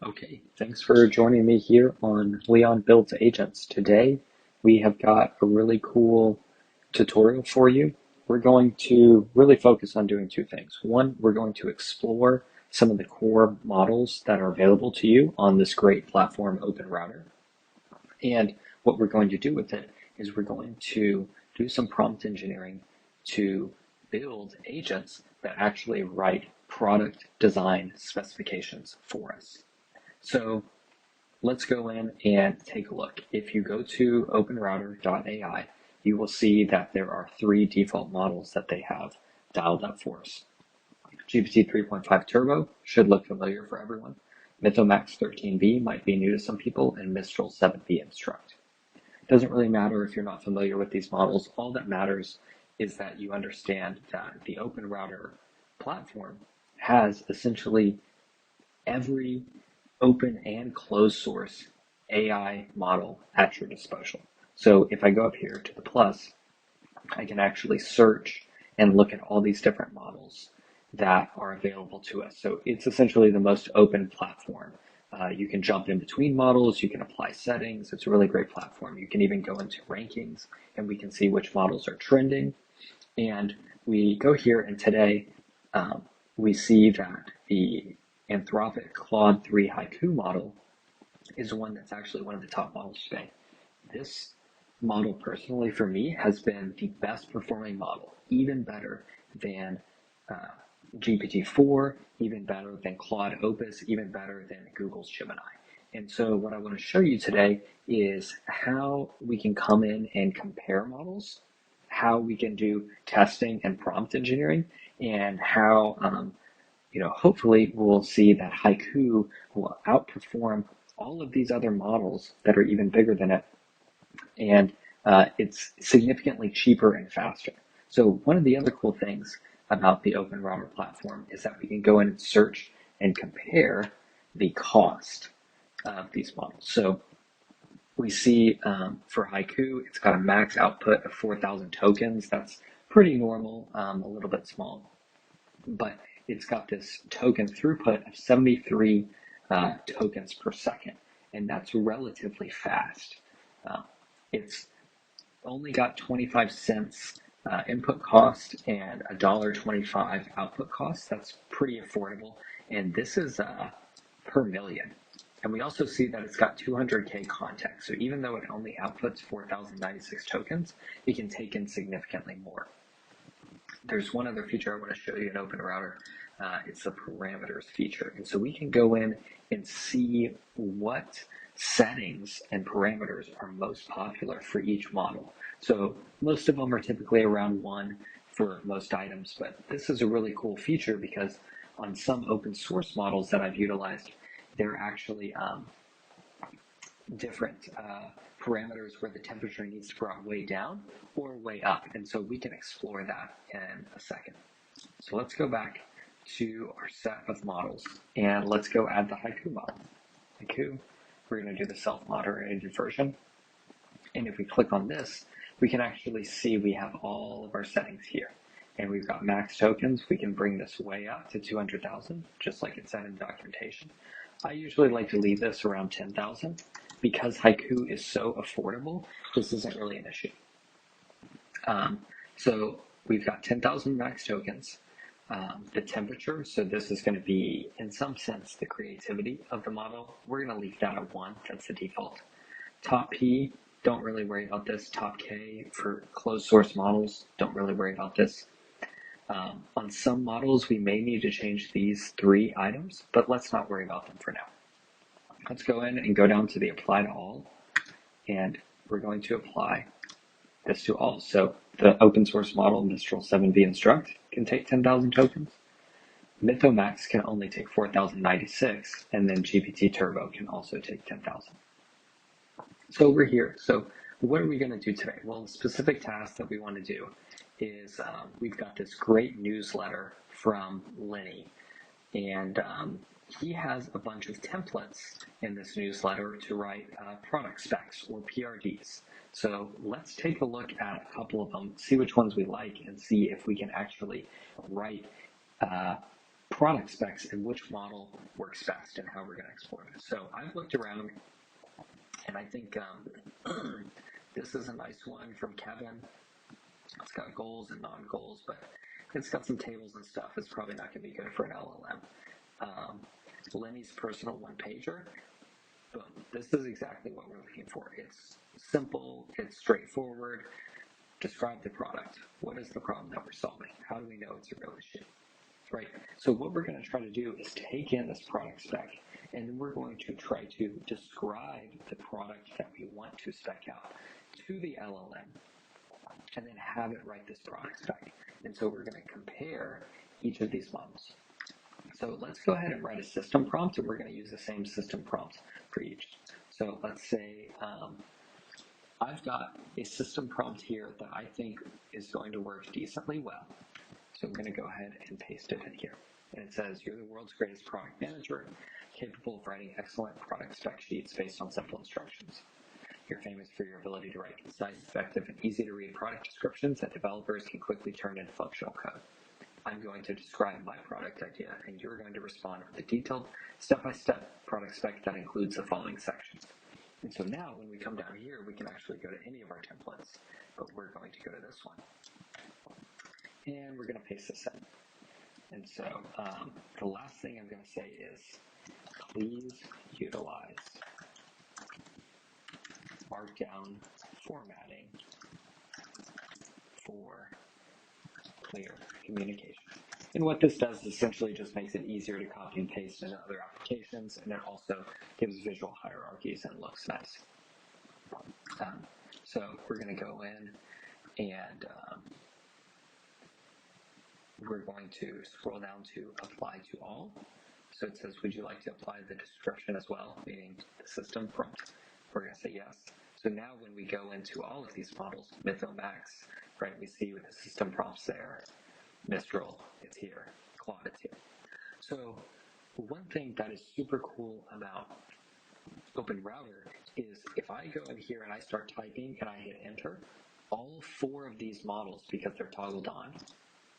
Okay, thanks for joining me here on Leon Builds Agents. Today, we have got a really cool tutorial for you. We're going to really focus on doing two things. One, we're going to explore some of the core models that are available to you on this great platform, OpenRouter. And what we're going to do with it is we're going to do some prompt engineering to build agents that actually write product design specifications for us. So let's go in and take a look. If you go to openrouter.ai, you will see that there are three default models that they have dialed up for us. GPT 3.5 Turbo should look familiar for everyone. Mythomax 13b might be new to some people, and Mistral 7b Instruct. It doesn't really matter if you're not familiar with these models. All that matters is that you understand that the OpenRouter platform has essentially every open and closed source AI model at your disposal. So if I go up here to the plus, I can actually search and look at all these different models that are available to us. So it's essentially the most open platform. You can jump in between models, you can apply settings. It's a really great platform. You can even go into rankings and we can see which models are trending. And we go here and today we see that the Anthropic Claude 3 Haiku model is one that's actually one of the top models today. This model personally for me has been the best performing model, even better than GPT-4, even better than Claude Opus, even better than Google's Gemini. And so what I want to show you today is how we can come in and compare models, how we can do testing and prompt engineering, and how hopefully we'll see that Haiku will outperform all of these other models that are even bigger than it, and it's significantly cheaper and faster. So one of the other cool things about the OpenRouter platform is that we can go in and search and compare the cost of these models. So we see for Haiku, it's got a max output of 4,000 tokens. That's pretty normal, a little bit small, but it's got this token throughput of 73 tokens per second, and that's relatively fast. It's only got 25 cents input cost and $1.25 output cost. That's pretty affordable, and this is per million. And we also see that it's got 200K context. So even though it only outputs 4,096 tokens, it can take in significantly more. There's one other feature I want to show you in OpenRouter. It's the parameters feature. And so we can go in and see what settings and parameters are most popular for each model. So most of them are typically around 1 for most items, but this is a really cool feature because on some open source models that I've utilized, they're actually different parameters where the temperature needs to be brought way down or way up. And so we can explore that in a second. So let's go back to our set of models and let's go add the Haiku model. Haiku, we're going to do the self-moderated version. And if we click on this, we can actually see we have all of our settings here. And we've got max tokens. We can bring this way up to 200,000, just like it said in documentation. I usually like to leave this around 10,000. Because Haiku is so affordable, this isn't really an issue. So we've got 10,000 max tokens. The temperature, so this is going to be, in some sense, the creativity of the model. We're going to leave that at 1. That's the default. Top P, don't really worry about this. Top K for closed source models, don't really worry about this. On some models, we may need to change these 3 items, but let's not worry about them for now. Let's go in and go down to the apply to all, and we're going to apply this to all. So the open source model Mistral 7b Instruct can take 10,000 tokens. Mythomax can only take 4,096, and then GPT Turbo can also take 10,000. So we're here. So what are we going to do today? Well, the specific task that we want to do is we've got this great newsletter from Lenny, and he has a bunch of templates in this newsletter to write product specs or PRDs. So let's take a look at a couple of them, see which ones we like, and see if we can actually write product specs and which model works best and how we're going to explore it. So I've looked around, and I think this is a nice one from Kevin. It's got goals and non-goals, but it's got some tables and stuff. It's probably not going to be good for an LLM. Lenny's personal one-pager. Boom. This is exactly what we're looking for. It's simple. It's straightforward. Describe the product. What is the problem that we're solving? How do we know it's a real issue? Right. So what we're going to try to do is take in this product spec, and then we're going to try to describe the product that we want to spec out to the LLM, and then have it write this product spec. And so we're going to compare each of these models. So let's go ahead and write a system prompt, and we're going to use the same system prompt for each. So let's say I've got a system prompt here that I think is going to work decently well. So I'm going to go ahead and paste it in here. And it says, you're the world's greatest product manager, capable of writing excellent product spec sheets based on simple instructions. You're famous for your ability to write concise, effective, and easy-to-read product descriptions that developers can quickly turn into functional code. I'm going to describe my product idea, and you're going to respond with a detailed, step-by-step product spec that includes the following sections. And so now, when we come down here, we can actually go to any of our templates, but we're going to go to this one. And we're going to paste this in. And so the last thing I'm going to say is, please utilize Markdown formatting for clear communication. And what this does is essentially just makes it easier to copy and paste into other applications, and it also gives visual hierarchies and looks nice. So we're going to go in and we're going to scroll down to apply to all. So it says, would you like to apply the description as well, meaning the system prompt? We're going to say yes. So now when we go into all of these models, Mytho Max, right, we see with the system prompts there, Mistral, it's here, Claude, it's here. So one thing that is super cool about OpenRouter is if I go in here and I start typing and I hit enter, all 4 of these models, because they're toggled on,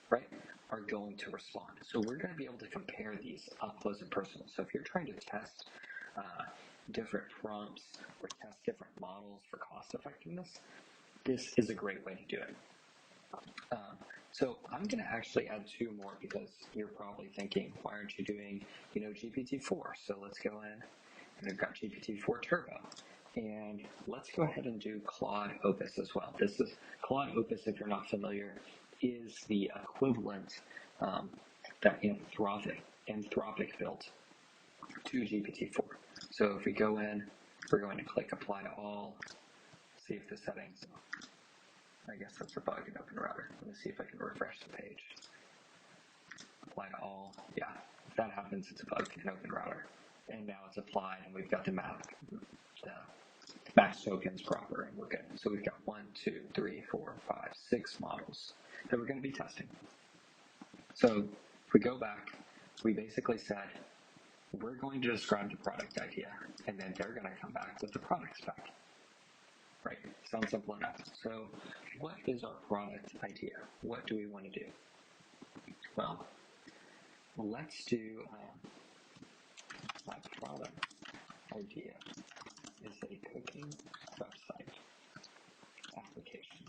right, are going to respond. So we're going to be able to compare these up close and personal. So if you're trying to test different prompts or test different models for cost effectiveness, this is a great way to do it. So I'm going to actually add 2 more because you're probably thinking, why aren't you doing, GPT-4? So let's go in, and I've got GPT-4 Turbo. And let's go ahead and do Claude Opus as well. This is Claude Opus, if you're not familiar, is the equivalent that Anthropic built to GPT-4. So if we go in, we're going to click Apply to All, see if the settings, I guess that's a bug in OpenRouter. Let me see if I can refresh the page. Apply to all, yeah, if that happens, it's a bug in OpenRouter. And now it's applied, and we've got the max tokens proper, and we're good. So we've got 1, 2, 3, 4, 5, 6 models that we're going to be testing. So if we go back, we basically said, we're going to describe the product idea, and then they're going to come back with the product spec. Right, sounds simple enough. So what is our product idea? What do we want to do? Well, let's do my product idea is a cooking website application.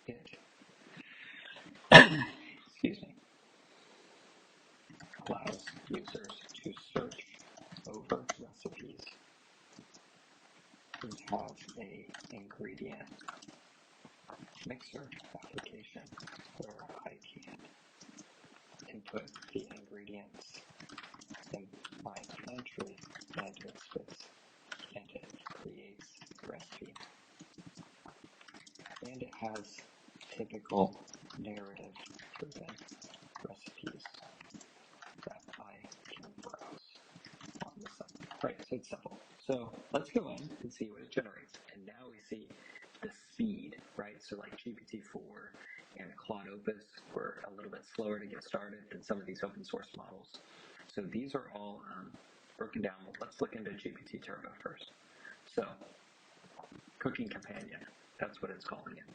It, excuse me, allows users to search over recipes. We have a ingredient mixer application where I can input the ingredients in my pantry and it creates the recipe. And it has typical narrative-driven recipes that I can browse on the site. Right, so it's simple. So let's go in and see what it generates. And now we see the speed, right? So like GPT-4 and Claude Opus were a little bit slower to get started than some of these open source models. So these are all broken down. Let's look into GPT Turbo first. So, Cooking Companion, that's what it's calling it.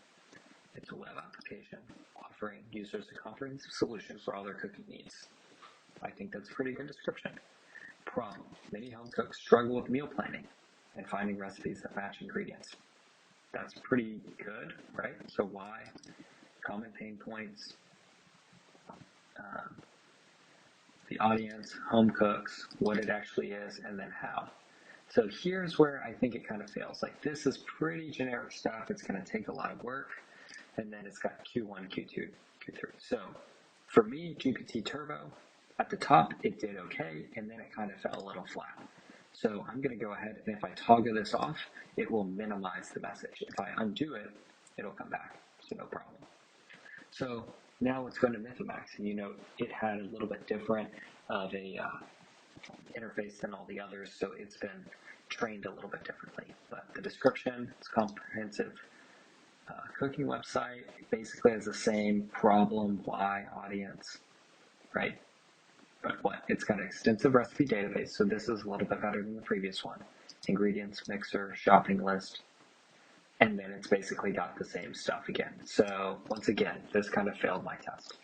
It's a web application offering users a comprehensive solution for all their cooking needs. I think that's a pretty good description. Problem: many home cooks struggle with meal planning and finding recipes that match ingredients. That's pretty good, right? So why? Common pain points, the audience, home cooks, what it actually is, and then how. So here's where I think it kind of fails. Like, this is pretty generic stuff. It's going to take a lot of work. And then it's got Q1, Q2, Q3. So for me, GPT Turbo, at the top, it did okay, and then it kind of fell a little flat. So I'm going to go ahead, and if I toggle this off, it will minimize the message. If I undo it, it'll come back, so no problem. So now let's go into Mythomax, and you know it had a little bit different of a interface than all the others, so it's been trained a little bit differently. But the description, it's comprehensive cooking website, basically has the same problem, why, audience, right? But what? It's got an extensive recipe database, so this is a little bit better than the previous one. Ingredients, mixer, shopping list, and then it's basically got the same stuff again. So once again, this kind of failed my test.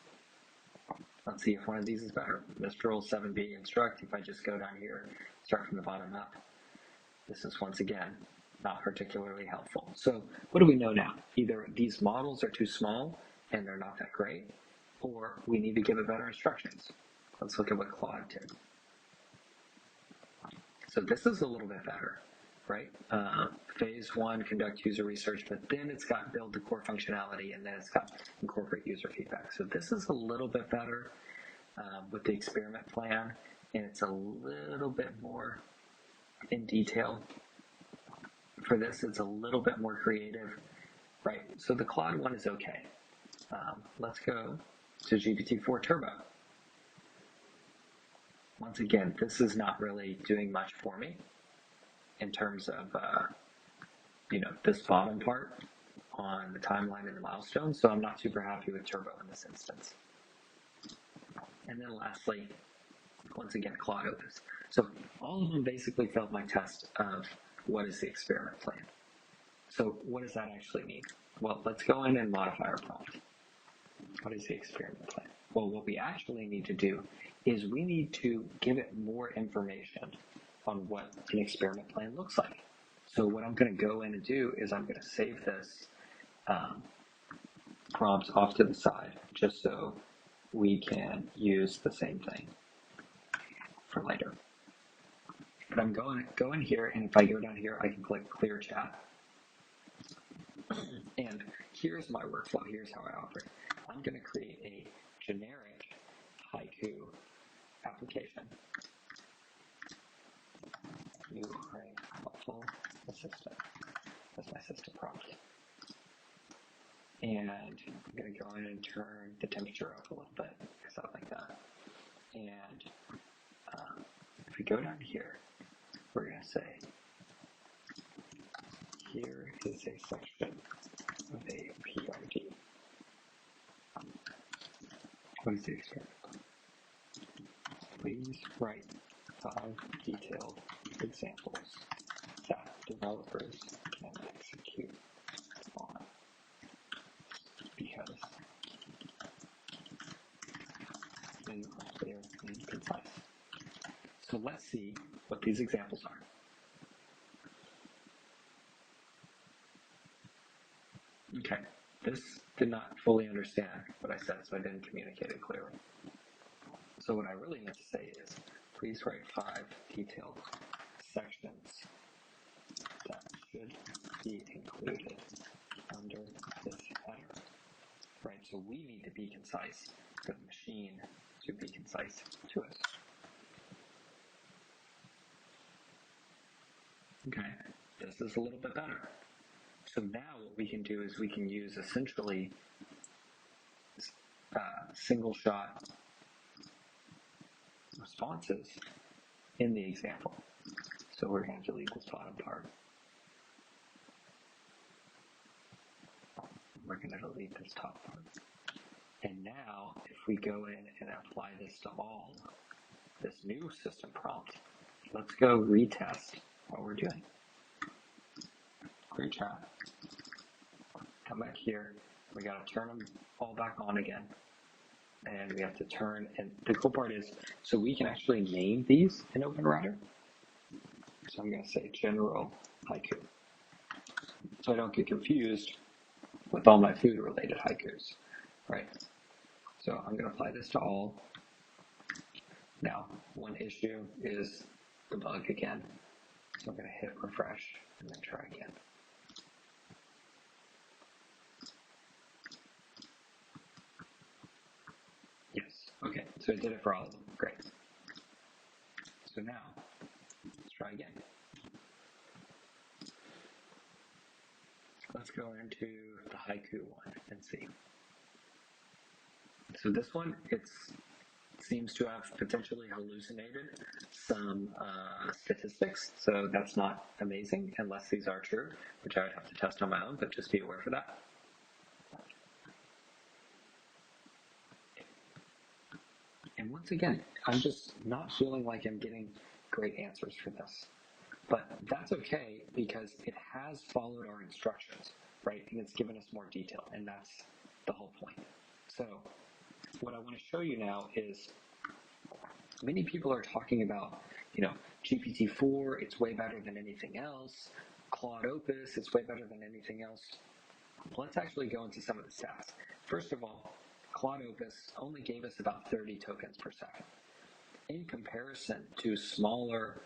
Let's see if one of these is better. Mistral 7B instruct, if I just go down here, start from the bottom up. This is once again not particularly helpful. So what do we know now? Either these models are too small and they're not that great, or we need to give it better instructions. Let's look at what Claude did. So this is a little bit better, right? Phase 1, conduct user research, but then it's got build the core functionality, and then it's got incorporate user feedback. So this is a little bit better with the experiment plan, and it's a little bit more in detail. For this, it's a little bit more creative, right? So the Claude one is okay. Let's go to GPT-4 Turbo. Once again, this is not really doing much for me in terms of, this bottom part on the timeline and the milestones, so I'm not super happy with Turbo in this instance. And then lastly, once again, Claude Opus. So all of them basically failed my test of what is the experiment plan. So what does that actually mean? Well, let's go in and modify our prompt. What is the experiment plan? Well, what we actually need to do is we need to give it more information on what an experiment plan looks like. So what I'm going to go in and do is I'm going to save this prompt off to the side just so we can use the same thing for later. But I'm going to go in here, and if I go down here, I can click Clear Chat. And here's my workflow. Here's how I operate. I'm going to create a generic haiku application. You are a helpful assistant. That's my system prompt. And I'm going to go in and turn the temperature up a little bit because I like that. And if we go down here, we're going to say, here is a section of a PRD. What is the experiment? Please write 5 detailed examples that developers can execute on, because they are clear and concise. So let's see what these examples are. Okay, this did not fully understand what I said, so I didn't communicate it clearly. So what I really need to say is, please write 5 detailed sections that should be included under this header. Right, so we need to be concise for the machine to be concise to us. Okay, this is a little bit better. So now what we can do is we can use essentially single shot responses in the example. So we're going to delete this bottom part. We're going to delete this top part. And now if we go in and apply this to all, this new system prompt, let's go retest what we're doing. Clear chat. Come back here, We got to turn them all back on again. And we have to turn, and the cool part is, so we can actually name these in OpenRouter. So I'm going to say general haiku, so I don't get confused with all my food related haikus, right? So I'm going to apply this to all. Now, one issue is the bug again. So I'm going to hit refresh and then try again. Yes, okay, so it did it for all of them, great. So now, let's try again. Let's go into the haiku one and see. So this one, it seems to have potentially hallucinated some statistics, so that's not amazing unless these are true, which I would have to test on my own, but just be aware for that. And once again, I'm just not feeling like I'm getting great answers for this. But that's okay because it has followed our instructions, right? And it's given us more detail, and that's the whole point. So what I want to show you now is many people are talking about, GPT-4, it's way better than anything else. Claude Opus, it's way better than anything else. Let's actually go into some of the stats. First of all, Claude Opus only gave us about 30 tokens per second. In comparison to smaller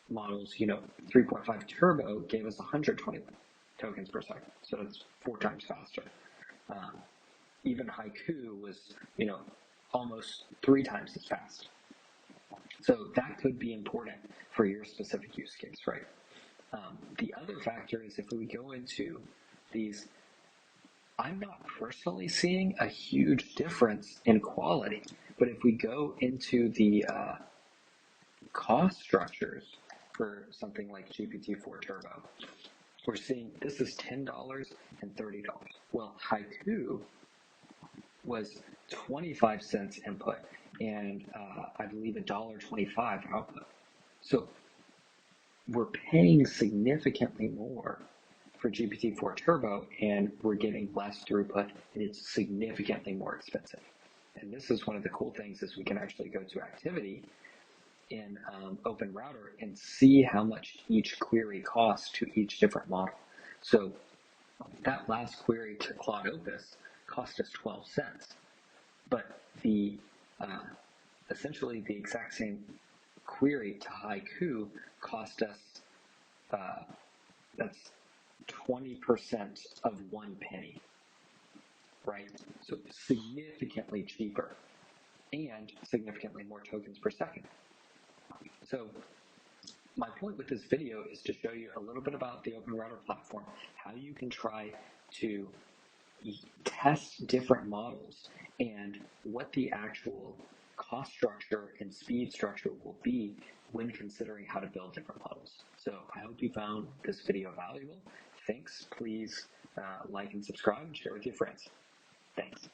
models, 3.5 Turbo gave us 121 tokens per second, so it's 4 times faster. Even Haiku was, almost 3 times as fast. So that could be important for your specific use case, right? The other factor is if we go into these, I'm not personally seeing a huge difference in quality, but if we go into the cost structures for something like GPT-4 Turbo, we're seeing this is $10 and $30. Well, Haiku was 25 cents input and I believe $1.25 output. So we're paying significantly more for GPT-4 Turbo and we're getting less throughput and it's significantly more expensive. And this is one of the cool things is we can actually go to activity in OpenRouter and see how much each query costs to each different model. So that last query to Claude Opus cost us 12 cents, but the essentially the exact same query to Haiku cost us that's 20% of 1 penny, right? So significantly cheaper and significantly more tokens per second. So my point with this video is to show you a little bit about the OpenRouter platform, how you can try to test different models and what the actual cost structure and speed structure will be when considering how to build different models. So I hope you found this video valuable. Thanks. Please like and subscribe and share with your friends. Thanks.